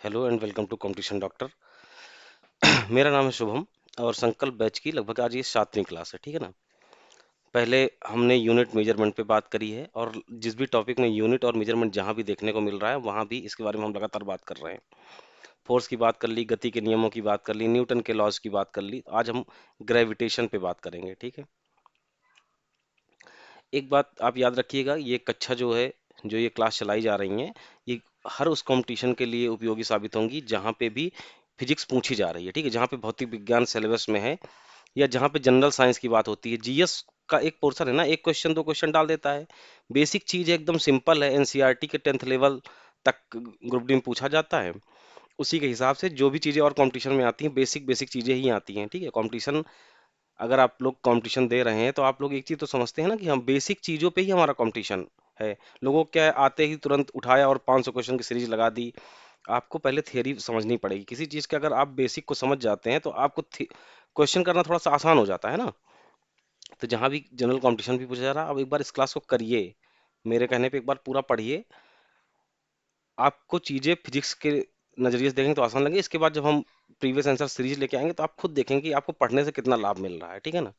Hello and welcome to competition doctor. मेरा नाम है शुभम और संकल्प बैच की लगभग आज ये 7वीं क्लास है, ठीक है ना। पहले हमने यूनिट मेजरमेंट पे बात करी है और जिस भी टॉपिक में यूनिट और मेजरमेंट जहाँ भी देखने को मिल रहा है वहाँ भी इसके बारे में हम लगातार बात कर रहे हैं। फोर्स की बात कर ली, गति के नियमों की बात कर ली, न्यूटन के लॉज की बात कर ली। आज हम ग्रेविटेशन पे बात करेंगे, ठीक है। एक बात आप याद रखिएगा, ये कक्षा जो है, जो ये क्लास चलाई जा रही है, ये हर उस कंपटीशन के लिए उपयोगी साबित होंगी जहाँ पे भी फिजिक्स पूछी जा रही है, ठीक है। जहाँ पे भौतिक विज्ञान सिलेबस में है या जहाँ पे जनरल साइंस की बात होती है। जीएस का एक पोर्शन है ना, एक क्वेश्चन दो क्वेश्चन डाल देता है। बेसिक चीज है, एकदम सिंपल है, एनसीईआरटी के 10th लेवल तक ग्रुप डी में पूछा जाता है। उसी के हिसाब से जो भी चीजें और कंपटीशन में आती हैं, बेसिक बेसिक चीजें ही आती हैं, ठीक है। कंपटीशन, अगर आप लोग कंपटीशन दे रहे हैं तो आप लोग एक चीज तो समझते हैं ना कि हम बेसिक चीजों पे ही हमारा कंपटीशन है। लोगों को क्या है, आते ही तुरंत उठाया और 500 क्वेश्चन की सीरीज लगा दी। आपको पहले थियरी समझनी पड़ेगी किसी चीज के। अगर आप बेसिक को समझ जाते हैं तो आपको क्वेश्चन करना थोड़ा सा आसान हो जाता है ना। तो जहां भी जनरल कंपटीशन भी पूछा जा रहा है, अब एक बार इस क्लास को करिए, मेरे कहने पे एक बार पूरा पढ़िए। आपको चीजें फिजिक्स के नजरिए से देखेंगे तो आसान लगेगी। इसके बाद जब हम प्रीवियस आंसर सीरीज लेके आएंगे तो आप खुद देखेंगे कि आपको पढ़ने से कितना लाभ मिल रहा है, ठीक है ना।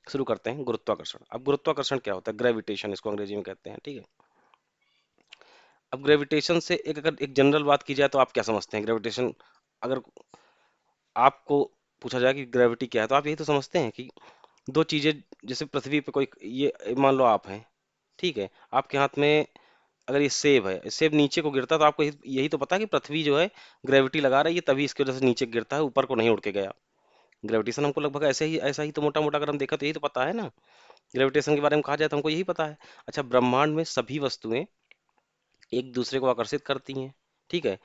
शुरू करते हैं गुरुत्वाकर्षण। अब गुरुत्वाकर्षण क्या होता है? ग्रेविटेशन इसको अंग्रेजी में कहते हैं, ठीक है। अब ग्रेविटेशन से अगर एक जनरल बात की जाए तो आप क्या समझते हैं ग्रेविटेशन? अगर आपको पूछा जाए कि ग्रेविटी क्या है तो आप यही तो समझते हैं कि दो चीजें, जैसे पृथ्वी पे कोई, ये मान लो आप हैं, ठीक है। आपके हाथ में अगर ये सेब है, सेब नीचे को गिरता है तो आपको यही तो पता है कि पृथ्वी जो है ग्रेविटी लगा रही है, तभी इसकी वजह से नीचे गिरता है, ऊपर को नहीं उड़ के गया। ग्रेविटेशन हमको लगभग ऐसा ही तो मोटा मोटा अगर हम देखा तो यही तो पता है ना। ग्रेविटेशन के बारे में कहा जाए तो हमको यही पता है। अच्छा, ब्रह्मांड में सभी वस्तुएं एक दूसरे को आकर्षित करती हैं, ठीक है।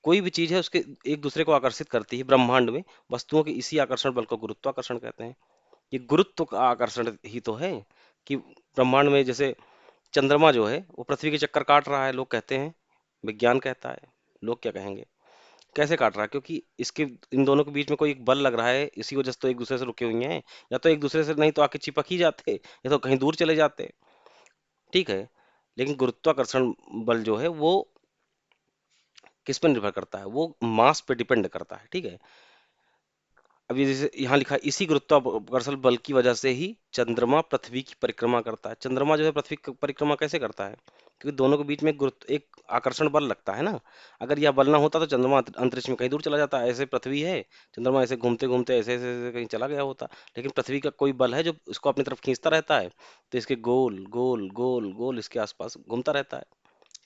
कोई भी चीज है उसके एक दूसरे को आकर्षित करती है ब्रह्मांड में। वस्तुओं के इसी आकर्षण बल को गुरुत्वाकर्षण कहते हैं। ये गुरुत्व का आकर्षण ही तो है कि ब्रह्मांड में जैसे चंद्रमा जो है वो पृथ्वी के चक्कर काट रहा है, लोग कहते हैं, विज्ञान कहता है। लोग क्या कहेंगे, कैसे काट रहा है? क्योंकि इसके, इन दोनों के बीच में कोई एक बल लग रहा है, इसी वजह से तो एक दूसरे से रुके हुए हैं। या तो एक दूसरे से नहीं तो आके चिपक ही जाते, या तो कहीं दूर चले जाते, ठीक है। लेकिन गुरुत्वाकर्षण बल जो है वो किस पर निर्भर करता है? वो मास पे डिपेंड करता है, ठीक है। अब ये जैसे यहाँ लिखा है, इसी गुरुत्वाकर्षण बल की वजह से ही चंद्रमा पृथ्वी की परिक्रमा करता है। चंद्रमा जो है पृथ्वी की परिक्रमा कैसे करता है? क्योंकि दोनों के बीच में एक आकर्षण बल लगता है ना। अगर यह बल ना होता तो चंद्रमा अंतरिक्ष में कहीं दूर चला जाता। ऐसे पृथ्वी है, चंद्रमा ऐसे घूमते घूमते ऐसे ऐसे ऐसे कहीं चला गया होता। लेकिन पृथ्वी का कोई बल है जो इसको अपनी तरफ खींचता रहता है, तो इसके गोल गोल गोल गोल इसके आसपास घूमता रहता है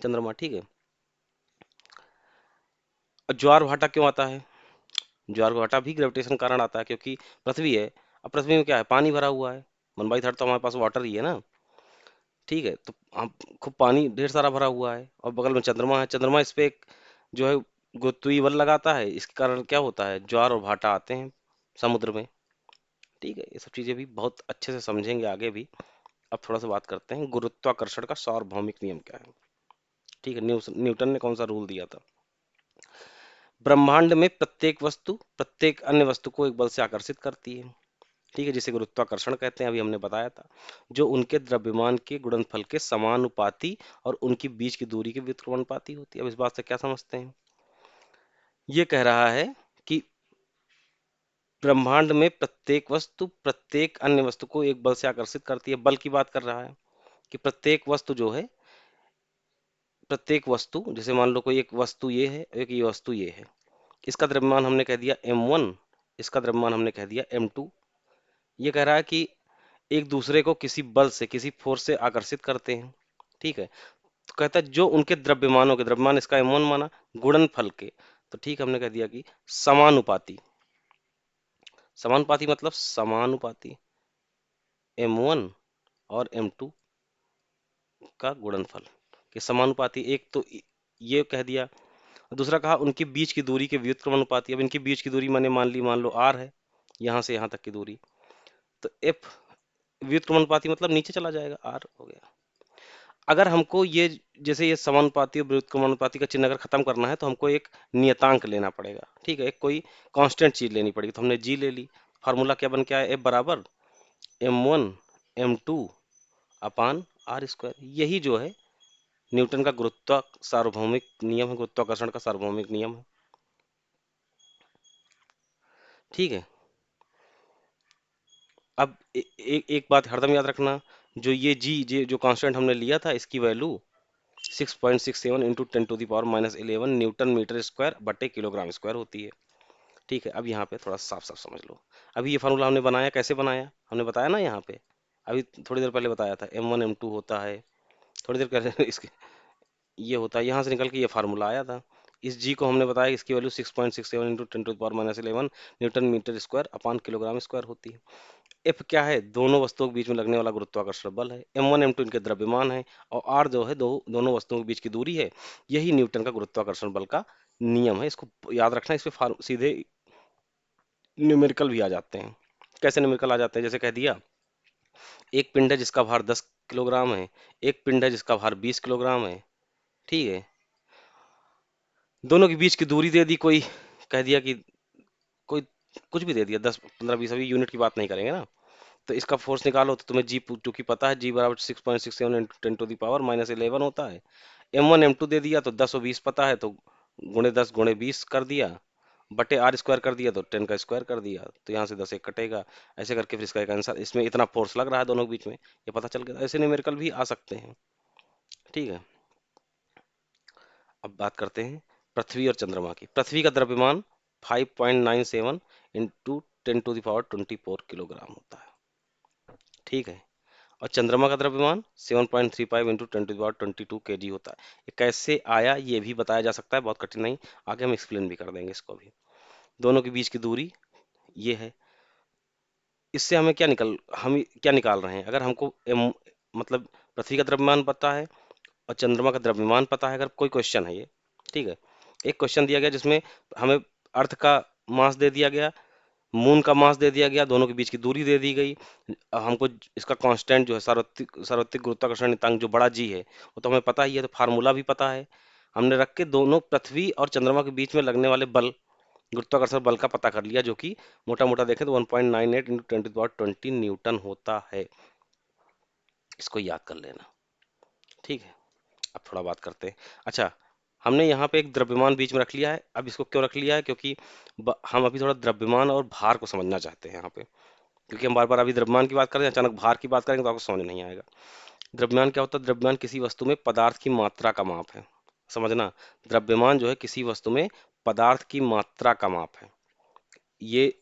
चंद्रमा, ठीक है। और ज्वार भाटा क्यों आता है? ज्वार भाटा भी ग्रेविटेशन कारण आता है, क्योंकि पृथ्वी है। अब पृथ्वी में क्या है? पानी भरा हुआ है। 1/3 तो हमारे पास वाटर ही है ना, ठीक है। तो हम खूब पानी ढेर सारा भरा हुआ है और बगल में चंद्रमा है। चंद्रमा इस पे एक जो है गुरुत्वीय बल लगाता है। इसके कारण क्या होता है? ज्वार और भाटा आते हैं समुद्र में, ठीक है। ये सब चीजें भी बहुत अच्छे से समझेंगे आगे भी। अब थोड़ा सा बात करते हैं गुरुत्वाकर्षण का सार्वभौमिक नियम क्या है, ठीक है। न्यूटन ने कौन सा रूल दिया था? ब्रह्मांड में प्रत्येक वस्तु प्रत्येक अन्य वस्तु को एक बल से आकर्षित करती है, ठीक है, जिसे गुरुत्वाकर्षण कहते हैं। अभी हमने बताया था, जो उनके द्रव्यमान के गुणनफल के समानुपाती और उनकी बीच की दूरी के व्युत्क्रमानुपाती होती है। अब इस बात से क्या समझते हैं? ये कह रहा है कि ब्रह्मांड में प्रत्येक वस्तु प्रत्येक अन्य वस्तु को एक बल से आकर्षित करती है। बल की बात कर रहा है कि प्रत्येक वस्तु जो है, प्रत्येक वस्तु, जैसे मान लो कोई एक वस्तु ये है, एक ये वस्तु ये है, इसका द्रव्यमान हमने कह दिया m1, इसका द्रव्यमान हमने कह दिया m2। ये कह रहा है कि एक दूसरे को किसी बल से, किसी फोर्स से आकर्षित करते हैं, ठीक है। तो कहता है जो उनके द्रव्यमानों के, द्रव्यमान इसका m1 माना, गुणनफल के, तो ठीक हमने कह दिया कि समानुपाती। समानुपाती मतलब समानुपाती, m1 और m2 का गुणनफल के समानुपाती। एक तो ये कह दिया। दूसरा कहा उनके बीच की दूरी के व्युत्क्रमानुपाती। अब इनकी बीच की दूरी मैंने मान लो r है, यहाँ से यहाँ तक की दूरी, तो f व्युत्क्रमानुपाती मतलब नीचे चला जाएगा, r हो गया। अगर हमको ये, जैसे ये समानुपाती और व्युत्क्रमानुपाती का चिन्ह अगर खत्म करना है तो हमको एक नियतांक लेना पड़ेगा, ठीक है। एक कोई कांस्टेंट चीज लेनी पड़ेगी, तो हमने g ले ली। फार्मूला क्या बन के आया? f बराबर m1 m2 upon R square. यही जो है न्यूटन का गुरुत्व सार्वभौमिक नियम है, गुरुत्वाकर्षण का सार्वभौमिक नियम है। ठीक है। अब एक बात हरदम याद रखना, जो ये जी जो कांस्टेंट हमने लिया था, इसकी value 6.67 into 10⁻⁻11 newton metre square बटे किलोग्राम स्क्वायर होती है। ठीक है, अब यहाँ पे थोड़ा साफ साफ समझ लो। अभी ये फार्मूला हमने बनाया, कैसे बनाया हमने बताया ना यहाँ पे, अभी थोड़ी देर पहले बताया था, M1 M2 होता है, थोड़ी देर पहले इसके ये होता है, यहाँ से निकल के ये फार्मूला आया था। इस जी को हमने बताया, इसकी value 6.67 into 10⁻⁻11 newton metre square upon kilogram square होती है। एफ क्या है, दोनों वस्तुओं के बीच में लगने वाला गुरुत्वाकर्षण बल है। M1 M2 इनके द्रव्यमान है, और आर जो है दोनों वस्तुओं के बीच की दूरी है। यही न्यूटन का गुरुत्वाकर्षण बल का नियम है, इसको याद रखना। इस पे सीधे न्यूमेरिकल भी आ जाते हैं। कैसे न्यूमेरिकल आ जाते हैं, जैसे कह दिया एक पिंड है जिसका भार 10 किलोग्राम है, एक पिंड है जिसका भार 20 किलोग्राम है। ठीक है, दोनों के बीच की दूरी दे दी कोई, कह दिया कि कोई कुछ भी दे दिया, 10 15 20, अभी यूनिट की बात नहीं करेंगे ना। तो इसका फोर्स निकालो, तो तुम्हें जी चूंकि पता है, जी बराबर 6.67 इंटू 10⁻⁻11 होता है। M1 M2 दे दिया, तो 10 और 20 पता है, तो गुणे 10 गुणे 20 कर दिया, बटे आर स्क्वायर कर दिया, तो 10 का स्क्वायर कर दिया, तो यहाँ से 10 एक कटेगा। ऐसे करके फिर इसका एक आंसर, इसमें इतना फोर्स लग रहा है दोनों के बीच में, ये पता चल गया। ऐसे न्यूमेरिकल भी आ सकते हैं। ठीक है, अब बात करते हैं पृथ्वी और चंद्रमा की। पृथ्वी का द्रव्यमान 5.97 इंटू 10⁻24 किलोग्राम होता है। ठीक है, और चंद्रमा का द्रव्यमान 7.35 इंटू 10⁻22 kg होता है। ये कैसे आया ये भी बताया जा सकता है, बहुत कठिन नहीं, आगे हम एक्सप्लेन भी कर देंगे इसको भी। दोनों के बीच की दूरी ये है। इससे हम क्या निकाल रहे हैं, अगर हमको मतलब पृथ्वी का द्रव्यमान पता है और चंद्रमा का द्रव्यमान पता है, अगर कोई क्वेश्चन है ये, ठीक है, एक क्वेश्चन दिया गया जिसमें हमें अर्थ का मास दे दिया गया, मून का मास दे दिया गया, दोनों के बीच की दूरी दे दी गई, हमको इसका कांस्टेंट जो है, सार्वत्रिक गुरुत्वाकर्षण नियतांक जो बड़ा जी है, वो तो हमें पता ही है, तो फार्मूला भी पता है। हमने रख के दोनों पृथ्वी और चंद्रमा के बीच में लगने वाले बल, गुरुत्वाकर्षण बल का पता कर लिया, जो कि मोटा मोटा देखें तो 1.98 इंटू 10⁻20 न्यूटन होता है। इसको याद कर लेना। ठीक है, अब थोड़ा बात करते हैं। अच्छा, हमने यहाँ पे एक द्रव्यमान बीच में रख लिया है। अब इसको क्यों रख लिया है, क्योंकि हम अभी थोड़ा द्रव्यमान और भार को समझना चाहते हैं यहाँ पे, क्योंकि हम बार बार अभी द्रव्यमान की बात करें, अचानक भार की बात करेंगे तो आपको समझ नहीं आएगा। द्रव्यमान क्या होता है, द्रव्यमान किसी वस्तु में पदार्थ की मात्रा का माप है। समझना, द्रव्यमान जो है किसी वस्तु में पदार्थ की मात्रा का माप है। ये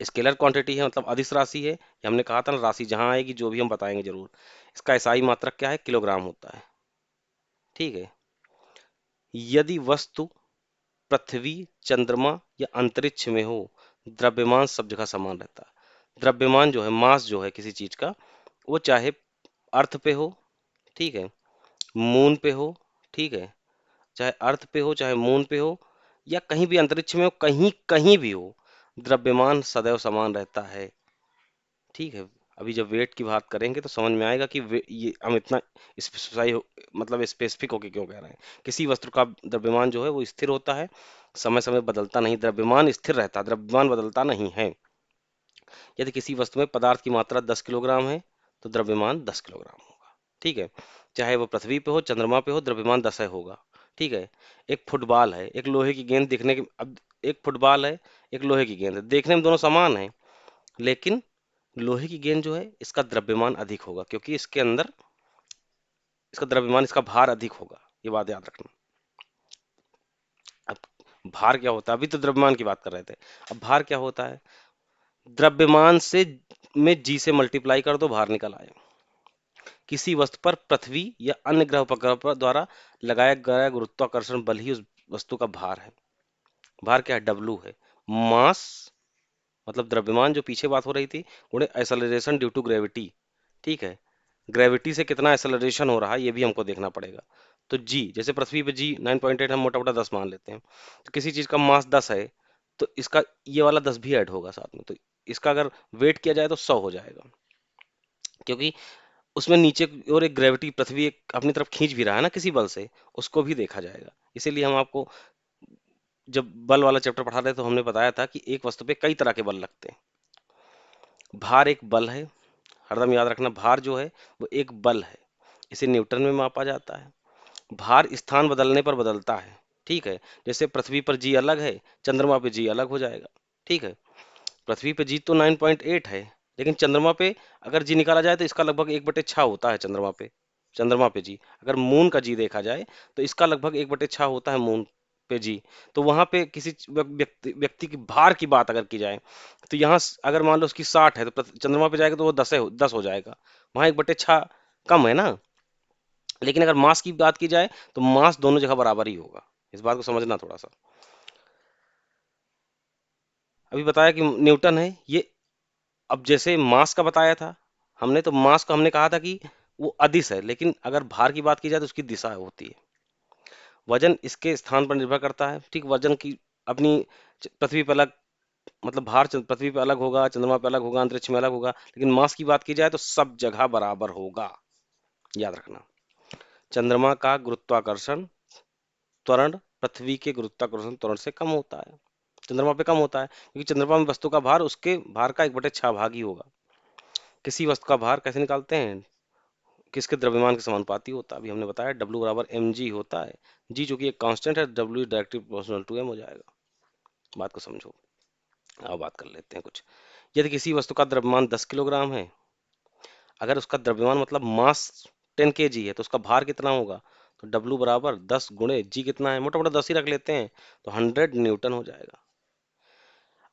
स्केलर क्वांटिटी है, मतलब अदिश राशि है। ये हमने कहा था ना, राशि जहां आएगी जो भी हम बताएंगे जरूर। इसका एसआई मात्रक क्या है, किलोग्राम होता है। ठीक है, यदि वस्तु पृथ्वी, चंद्रमा या अंतरिक्ष में हो, द्रव्यमान सब जगह समान रहता है। द्रव्यमान जो है, मास जो है किसी चीज का, वो चाहे अर्थ पे हो, ठीक है, मून पे हो, ठीक है, चाहे अर्थ पे हो चाहे मून पे हो, या कहीं भी अंतरिक्ष में हो, कहीं कहीं भी हो, द्रव्यमान सदैव समान रहता है। ठीक है, अभी जब वेट की बात करेंगे तो समझ में आएगा कि ये हम इतना स्पेसिफाई मतलब स्पेसिफिक होके क्यों कह रहे हैं। किसी वस्तु का द्रव्यमान जो है वो स्थिर होता है, समय समय बदलता नहीं, द्रव्यमान स्थिर रहता है, द्रव्यमान बदलता नहीं है। यदि किसी वस्तु में पदार्थ की मात्रा 10 किलोग्राम है, तो द्रव्यमान 10 किलोग्राम होगा। ठीक है, चाहे वो पृथ्वी पे हो चंद्रमा पे हो, द्रव्यमान 10 है होगा। ठीक है, एक फुटबॉल है, एक लोहे की गेंद दिखने की, अब एक फुटबॉल है, एक लोहे की गेंद है, देखने में दोनों समान है, लेकिन लोहे की गेंद जो है इसका द्रव्यमान अधिक होगा, क्योंकि इसके अंदर इसका द्रव्यमान, इसका भार अधिक होगा। ये बात याद रखना। अब भार क्या होता है, अभी तो द्रव्यमान की बात कर रहे थे, अब भार क्या होता है, द्रव्यमान से में जी से मल्टीप्लाई कर दो, भार निकल आए। किसी वस्तु पर पृथ्वी या अन्य ग्रह उपग्रह पर द्वारा लगाया गया गुरुत्वाकर्षण बल ही उस वस्तु का भार है। भार क्या है, डब्लू है। मास मतलब द्रव्यमान, जो पीछे बात हो रही थी, गुणे एक्सेलरेशन ड्यू टू ग्रेविटी। ठीक है, ग्रेविटी से कितना एक्सेलरेशन हो रहा है ये भी हमको देखना पड़ेगा। तो जी, जैसे पृथ्वी पे जी 9.8, हम मोटा मोटा 10 मान लेते हैं, तो किसी चीज का मास 10 है, तो इसका ये वाला 10 भी ऐड होगा साथ में, तो इसका अगर वेट किया जाए तो 100 हो जाएगा, क्योंकि उसमें नीचे की ओर एक ग्रेविटी, पृथ्वी एक अपनी तरफ खींच भी रहा है ना किसी बल से, उसको भी देखा जाएगा। इसीलिए हम आपको जब बल वाला चैप्टर पढ़ा रहे तो हमने बताया था कि एक वस्तु पे कई तरह के बल लगते हैं। भार एक बल है, हरदम याद रखना, भार जो है वो एक बल है, इसे न्यूटन में मापा जाता है। भार स्थान बदलने पर बदलता है। ठीक है, जैसे पृथ्वी पर जी अलग है, चंद्रमा पे जी अलग हो जाएगा। ठीक है। पृथ्वी पे जी तो 9.8 है, लेकिन चंद्रमा पे अगर जी निकाला जाए तो इसका लगभग 1/6 होता है चंद्रमा पे। चंद्रमा पे जी, अगर मून का जी देखा जाए तो इसका लगभग 1/6 होता है मून पे जी। तो वहां पे किसी व्यक्ति व्यक्ति की भार की बात अगर की जाए तो यहाँ अगर मान लो उसकी 60 है तो चंद्रमा पे जाएगा तो वो 10 हो जाएगा। वहां 1/6 कम है ना। लेकिन अगर मास की बात की जाए तो मास दोनों जगह बराबर ही होगा। इस बात को समझना थोड़ा सा। अभी बताया कि न्यूटन है ये। अब जैसे मास का बताया था हमने, तो मास को हमने कहा था कि वो अदिश है, लेकिन अगर भार की बात की जाए तो उसकी दिशा होती है। वजन इसके स्थान पर निर्भर करता है, ठीक। वजन की अपनी पृथ्वी पर अलग, मतलब भार पृथ्वी पर अलग होगा, चंद्रमा पर अलग होगा, अंतरिक्ष में अलग होगा, लेकिन मास की बात की जाए तो सब जगह बराबर होगा। याद रखना। चंद्रमा का गुरुत्वाकर्षण त्वरण पृथ्वी के गुरुत्वाकर्षण त्वरण से कम होता है। चंद्रमा पे कम होता है क्योंकि चंद्रमा में वस्तु का भार उसके भार का 1/6 भाग ही होगा। किसी वस्तु का भार कैसे निकालते हैं? किसके द्रव्यमान के समानुपाती होता है? अभी हमने बताया W बराबर mg होता है। g जो कि एक कांस्टेंट है, W directly proportional to m हो जाएगा। बात को समझो। अब बात कर लेते हैं कुछ। यदि किसी वस्तु का द्रव्यमान 10 किलोग्राम है, अगर उसका द्रव्यमान मतलब मास 10 kg है तो उसका भार कितना होगा? तो W बराबर 10 गुणे g कितना है, मोटा मोटा 10 ही रख लेते हैं, तो 100 न्यूटन हो जाएगा।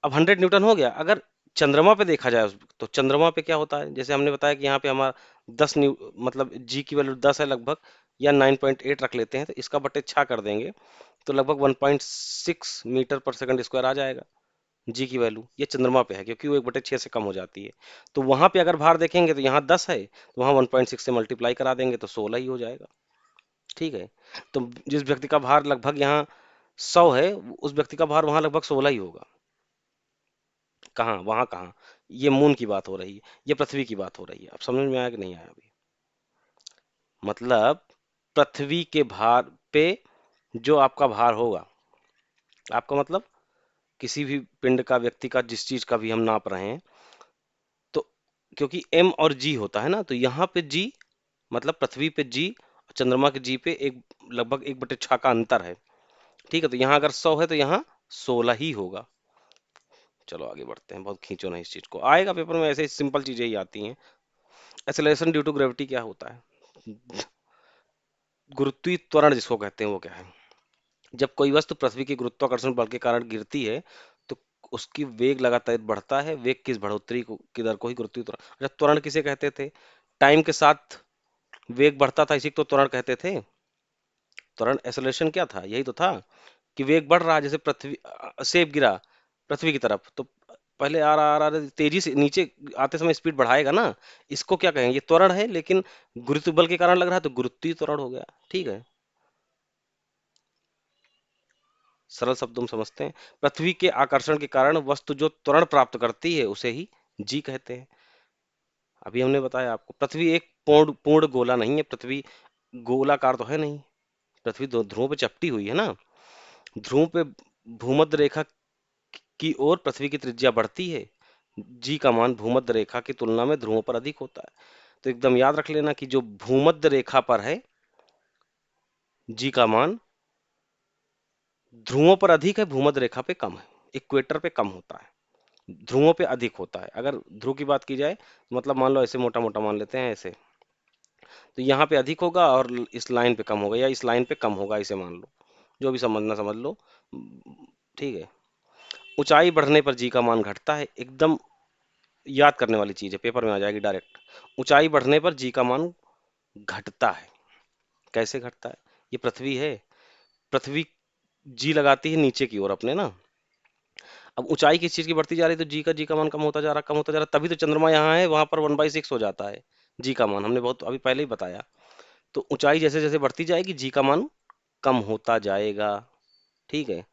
अब 100 न्यूटन हो गया। अगर चंद्रमा पे देखा जाए तो चंद्रमा पे क्या होता है? जैसे हमने बताया कि यहाँ पे हमारा 10 मतलब जी की वैल्यू 10 है लगभग, या 9.8 रख लेते हैं, तो इसका बटे 6 कर देंगे तो लगभग 1.6 मीटर पर सेकंड स्क्वायर आ जाएगा। जी की वैल्यू ये चंद्रमा पे है क्योंकि वो 1/6 से कम हो जाती है। तो वहां पे अगर भार देखेंगे तो यहाँ 10 है, तो वहां 1.6 से मल्टीप्लाई करा देंगे तो 16 ही हो जाएगा। ठीक है। तो जिस व्यक्ति का भार लगभग यहाँ 100 है, उस व्यक्ति का भार वहां लगभग 16 ही होगा। कहाँ? वहां कहाँ? ये मून की बात हो रही है, ये पृथ्वी की बात हो रही है। अब समझ में आया कि नहीं आया अभी? मतलब पृथ्वी के भार पे जो आपका भार होगा, आपका मतलब किसी भी पिंड का, व्यक्ति का, जिस चीज का भी हम नाप रहे हैं, तो क्योंकि m और g होता है ना, तो यहाँ पे g मतलब पृथ्वी पे g, चंद्रमा के g पे एक लगभग 1/6 का अंतर है। ठीक है। तो यहाँ अगर 100 है तो यहाँ 16 ही होगा। चलो आगे बढ़ते हैं, बहुत खींचो ना इस चीज को, आएगा पेपर में, ऐसे सिंपल चीजें ही आती हैं। एक्सेलरेशन ड्यू टू ग्रेविटी क्या होता है? गुरुत्वीय त्वरण जिसको कहते हैं वो क्या है? जब कोई वस्तु पृथ्वी के गुरुत्वाकर्षण बल के कारण गिरती है तो उसकी वेग लगातार बढ़ता है। वेग किस बढ़ोतरी को की दर को ही गुरुत्वीय त्वरण। अच्छा, त्वरण किसे कहते थे? टाइम के साथ वेग बढ़ता था, इसी को तो त्वरण कहते थे। त्वरण एक्सेलरेशन क्या था? यही तो था कि वेग बढ़ रहा है, जैसे पृथ्वी सेब गिरा पृथ्वी की तरफ, तो पहले आ रहा तेजी से नीचे आते समय स्पीड बढ़ाएगा ना। इसको क्या कहेंगे? ये त्वरण है, लेकिन गुरुत्व बल के कारण लग रहा है तो गुरुत्वीय त्वरण हो गया। ठीक है। सरल शब्दों में समझते हैं। पृथ्वी के आकर्षण के कारण वस्तु जो त्वरण प्राप्त करती है उसे ही जी कहते हैं। अभी हमने बताया आपको, पृथ्वी एक पूर्ण पूर्ण गोला नहीं है। पृथ्वी गोलाकार तो है नहीं। पृथ्वी दो ध्रुवों पे चपटी हुई है ना। ध्रुव पे भूमध्य रेखा की ओर पृथ्वी की त्रिज्या बढ़ती है। जी का मान भूमध्य रेखा की तुलना में ध्रुवों पर अधिक होता है। तो एकदम याद रख लेना कि जो भूमध्य रेखा पर है, जी का मान ध्रुवों पर अधिक है, भूमध्य रेखा पे कम है। इक्वेटर पे कम होता है, ध्रुवों पे अधिक होता है। अगर ध्रुव की बात की जाए तो मतलब मान लो ऐसे मोटा मोटा मान लेते हैं ऐसे, तो यहाँ पे अधिक होगा और इस लाइन पे कम होगा, या इस लाइन पे कम होगा, इसे मान लो। जो भी समझना समझ लो। ठीक है। ऊंचाई बढ़ने पर जी का मान घटता है। एकदम याद करने वाली चीज है, पेपर में आ जाएगी डायरेक्ट। ऊंचाई बढ़ने पर जी का मान घटता है। कैसे घटता है? ये पृथ्वी है, पृथ्वी जी लगाती है नीचे की ओर अपने ना। अब ऊंचाई किस चीज की बढ़ती जा रही है तो जी का मान कम होता जा रहा, कम होता जा रहा, तभी तो चंद्रमा यहाँ है, वहां पर 1/6 हो जाता है जी का मान। हमने बहुत अभी पहले ही बताया। तो ऊंचाई जैसे जैसे बढ़ती जाएगी जी का मान कम होता जाएगा। ठीक है।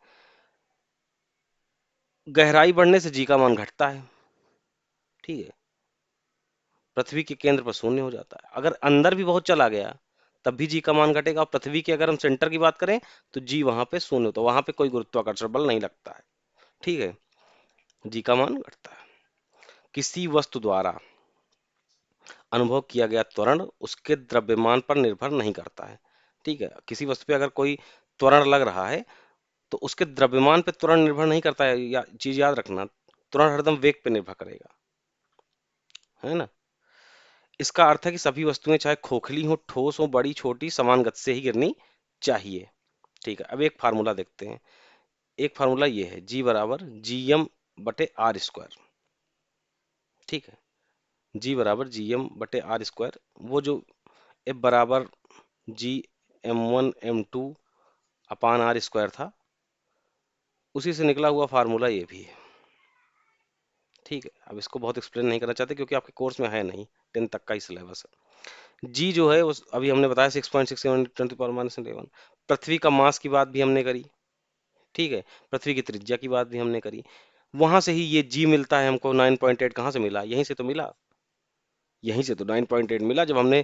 गहराई बढ़ने से जी का मान घटता है। ठीक है। पृथ्वी के केंद्र पर शून्य हो जाता है। अगर अंदर भी बहुत चला गया तब भी जी का मान घटेगा। और पृथ्वी के अगर हम सेंटर की बात करें तो जी वहां पे शून्य होता है, वहां पे कोई गुरुत्वाकर्षण बल नहीं लगता है। ठीक है। जी का मान घटता है। किसी वस्तु द्वारा अनुभव किया गया त्वरण उसके द्रव्यमान पर निर्भर नहीं करता है। ठीक है। किसी वस्तु पे अगर कोई त्वरण लग रहा है तो उसके द्रव्यमान पे त्वरण निर्भर नहीं करता है, चीज याद रखना, त्वरण हरदम वेग पे निर्भर करेगा, है ना। इसका अर्थ है कि सभी वस्तुएं चाहे खोखली हो, ठोस हो, बड़ी छोटी, समान गति से ही गिरनी चाहिए। ठीक है, अब एक फार्मूला देखते हैं। एक फार्मूला ये है, जी बराबर जी एम बटे आर स्क्वायर। ठीक है, जी बराबर जी एम बटे आर स्क्वायर, वो जो एफ बराबर जी M1 M2 upon R square था, उसी से निकला हुआ फार्मूला ये भी है। ठीक है, अब इसको बहुत एक्सप्लेन नहीं करना चाहते क्योंकि आपके कोर्स में है नहीं, 10 तक का ही सिलेबस है। जी जो है उस अभी हमने बताया 6.67 × 10⁻11। पृथ्वी का मास की बात भी हमने करी। ठीक है, पृथ्वी की त्रिज्या की बात भी हमने करी। वहां से ही ये जी मिलता है हमको 9.8। कहाँ से मिला? यहीं से तो मिला, यहीं से तो 9.8 मिला जब हमने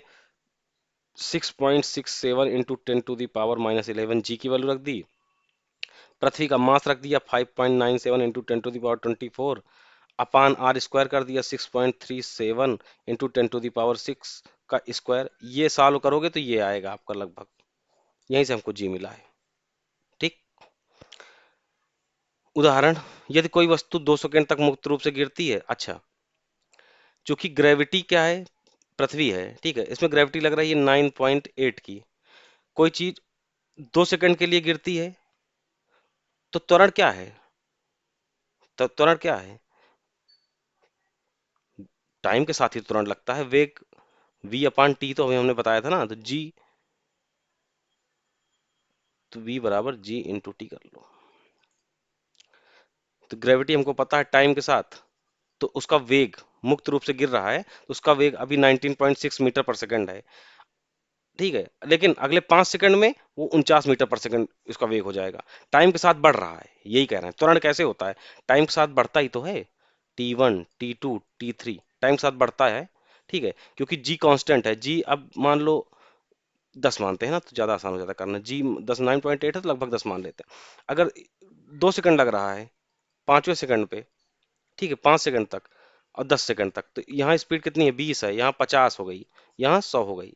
6.67 × 10⁻11 जी की वैल्यू रख दी। पृथ्वी का मास रख दिया 5.97 × 10⁻24 अपान आर स्क्वायर कर दिया 6.37 × 10⁻6 का स्क्वायर। ये सॉल्व करोगे तो ये आएगा आपका लगभग, यहीं से हमको जी मिला है। ठीक, उदाहरण, यदि कोई वस्तु 2 सेकंड तक मुक्त रूप से गिरती है। अच्छा, चूंकि ग्रेविटी क्या है, पृथ्वी है, ठीक है, इसमें ग्रेविटी लग रही है 9.8 की। कोई चीज 2 सेकंड के लिए गिरती है तो त्वरण क्या है? तो त्वरण क्या है? टाइम के साथ ही त्वरण लगता है, वेग v अपान टी तो अभी हमने बताया था ना, तो जी, तो v बराबर g इंटू टी कर लो। तो ग्रेविटी हमको पता है टाइम के साथ, तो उसका वेग मुक्त रूप से गिर रहा है तो उसका वेग अभी 19.6 मीटर पर सेकंड है। ठीक है, लेकिन अगले 5 सेकंड में वो 49 मीटर पर सेकंड इसका वेग हो जाएगा। टाइम के साथ बढ़ रहा है, यही कह रहे हैं। त्वरण कैसे होता है? टाइम के साथ बढ़ता ही तो है। T1 T2 T3 टाइम के साथ बढ़ता है। ठीक है, क्योंकि जी कांस्टेंट है। जी अब मान लो 10 मानते हैं ना, तो ज्यादा आसान हो जाता है करना। जी 10 9.8 है तो लगभग 10 मान लेते हैं। अगर 2 सेकंड लग रहा है, 5वें सेकंड पे, ठीक है, 5 सेकंड तक और 10 सेकंड तक, तो यहाँ स्पीड कितनी है? 20 है, यहाँ 50 हो गई, यहाँ 100 हो गई।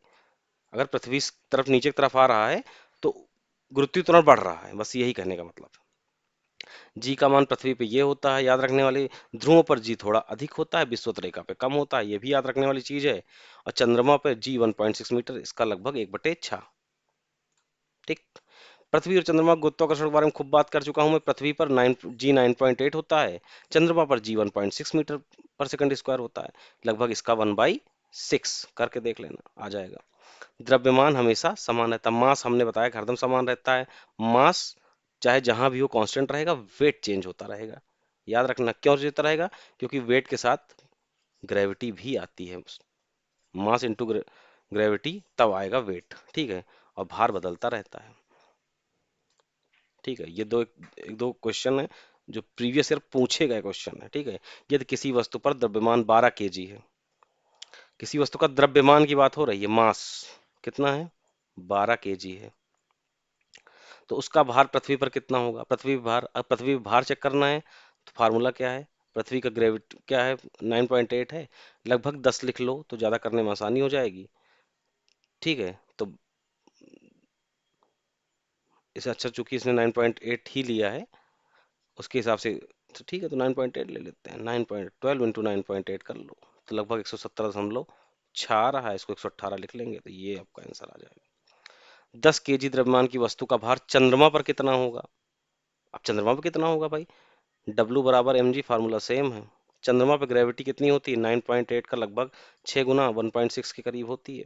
अगर पृथ्वी इस तरफ नीचे की तरफ आ रहा है तो गुरुत्वीय त्वरण बढ़ रहा है, बस यही कहने का मतलब। जी का मान पृथ्वी पे ये होता है, याद रखने वाली। ध्रुवों पर जी थोड़ा अधिक होता है, विषुवत रेखा पे कम होता है, ये भी याद रखने वाली चीज है। और चंद्रमा पे जी 1.6 मीटर, इसका लगभग 1/6। ठीक, पृथ्वी और चंद्रमा के गुरुत्वाकर्षण के बारे में खूब बात कर चुका हूं मैं। पृथ्वी पर 9.8 होता है, चंद्रमा पर जी 1.6 मीटर पर सेकंड स्क्वायर होता है, लगभग इसका 1/6 करके देख लेना, आ जाएगा। द्रव्यमान हमेशा समान रहता है, मास हमने बताया कि हरदम समान रहता है। मास चाहे जहां भी हो कांस्टेंट रहेगा, वेट चेंज होता रहेगा। याद रखना क्यों होता रहेगा? क्योंकि वेट के साथ ग्रेविटी भी आती है। मास इंटू ग्रेविटी तब आएगा वेट। ठीक है, और भार बदलता रहता है। ठीक है, ये एक दो क्वेश्चन है जो प्रीवियस ईयर पूछे गए क्वेश्चन है। ठीक है, यदि किसी वस्तु पर द्रव्यमान 12 केजी है, किसी वस्तु का द्रव्यमान की बात हो रही है, मास कितना है? 12 केजी है, तो उसका भार पृथ्वी पर कितना होगा? पृथ्वी भार, अब पृथ्वी भार चेक करना है तो फार्मूला क्या है? पृथ्वी का ग्रेविटी क्या है? 9.8 है, लगभग 10 लिख लो तो ज्यादा करने में आसानी हो जाएगी। ठीक है, तो इसे अच्छा, चूंकि इसने 9.8 ही लिया है उसके हिसाब से, तो ठीक है, तो 9.8 ले लेते हैं। 9.12 इंटू 9.8 कर लो तो लगभग 117.6 रहा है, इसको 118 लिख लेंगे तो ये आपका आंसर आ जाएगा। 10 केजी द्रव्यमान की वस्तु का भार चंद्रमा पर कितना होगा? अब चंद्रमा पर कितना होगा भाई? W बराबर mg, फार्मूला सेम है। चंद्रमा पे ग्रेविटी कितनी होती है? 9.8 का लगभग 6 गुना, 1.6 के करीब होती है।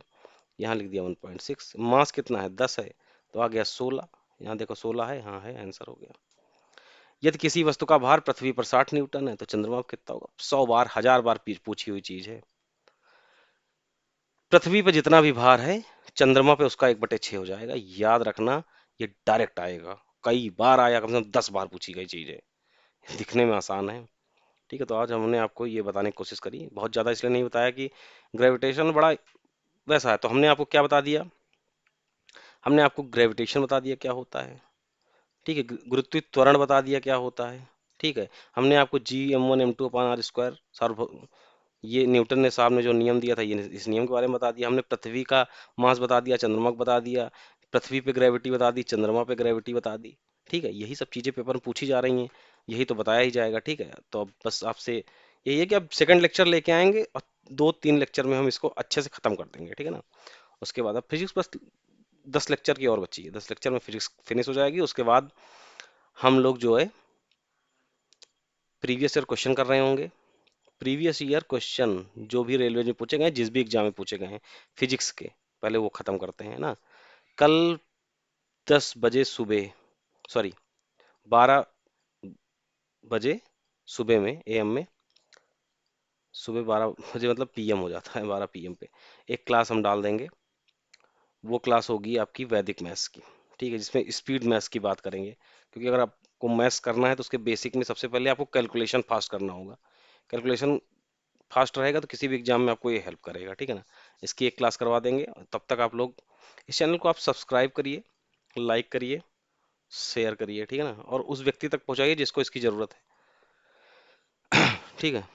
यहाँ लिख दिया 1.6। मास कितना है? 10 है, तो आ गया 16। यहाँ देखो 16 है, हाँ है, आंसर हो गया। यदि किसी वस्तु का भार पृथ्वी पर 60 न्यूटन है तो चंद्रमा पर कितना होगा? 100 बार, 1000 बार पूछी हुई चीज है। पृथ्वी पे जितना भी भार है, चंद्रमा पे उसका 1/6 हो जाएगा। याद रखना, ये डायरेक्ट आएगा, कई बार आया, कम से कम 10 बार पूछी गई चीज है, दिखने में आसान है। ठीक है, तो आज हमने आपको ये बताने की कोशिश करी, बहुत ज़्यादा इसलिए नहीं बताया कि ग्रेविटेशन बड़ा वैसा है। तो हमने आपको क्या बता दिया? हमने आपको ग्रेविटेशन बता दिया क्या होता है। ठीक है, गुरुत्वीय त्वरण बता दिया क्या होता है। ठीक है, हमने आपको जी M1 M2 upon R square सार्व, ये न्यूटन ने साहब ने जो नियम दिया था, ये इस नियम के बारे में बता दिया। हमने पृथ्वी का मास बता दिया, चंद्रमा को बता दिया, पृथ्वी पे ग्रेविटी बता दी, चंद्रमा पे ग्रेविटी बता दी। ठीक है, यही सब चीज़ें पेपर में पूछी जा रही हैं, यही तो बताया ही जाएगा। ठीक है, तो अब बस आपसे यही है कि अब सेकंड लेक्चर लेके आएंगे और 2-3 लेक्चर में हम इसको अच्छे से खत्म कर देंगे। ठीक है ना, उसके बाद अब फिजिक्स बस 10 लेक्चर की और बची है, 10 लेक्चर में फिजिक्स फिनिश हो जाएगी। उसके बाद हम लोग जो है प्रीवियस ईयर क्वेश्चन कर रहे होंगे। प्रीवियस ईयर क्वेश्चन जो भी रेलवे में पूछे गए हैं, जिस भी एग्जाम में पूछे गए हैं फिजिक्स के, पहले वो खत्म करते हैं ना। कल 10 बजे सुबह, सॉरी 12 बजे सुबह में, एएम में, सुबह 12 बजे मतलब पीएम हो जाता है, 12 पीएम पे एक क्लास हम डाल देंगे। वो क्लास होगी आपकी वैदिक मैथ्स की। ठीक है, जिसमें स्पीड मैथ्स की बात करेंगे, क्योंकि अगर आपको मैथ्स करना है तो उसके बेसिक में सबसे पहले आपको कैलकुलेशन फास्ट करना होगा। कैलकुलेशन फास्ट रहेगा तो किसी भी एग्जाम में आपको ये हेल्प करेगा। ठीक है ना, इसकी एक क्लास करवा देंगे। तब तक आप लोग इस चैनल को आप सब्सक्राइब करिए, लाइक करिए, शेयर करिए। ठीक है ना, और उस व्यक्ति तक पहुंचाइए जिसको इसकी ज़रूरत है। ठीक है,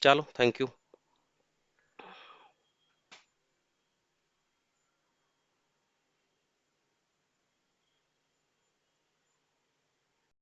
चलो, थैंक यू।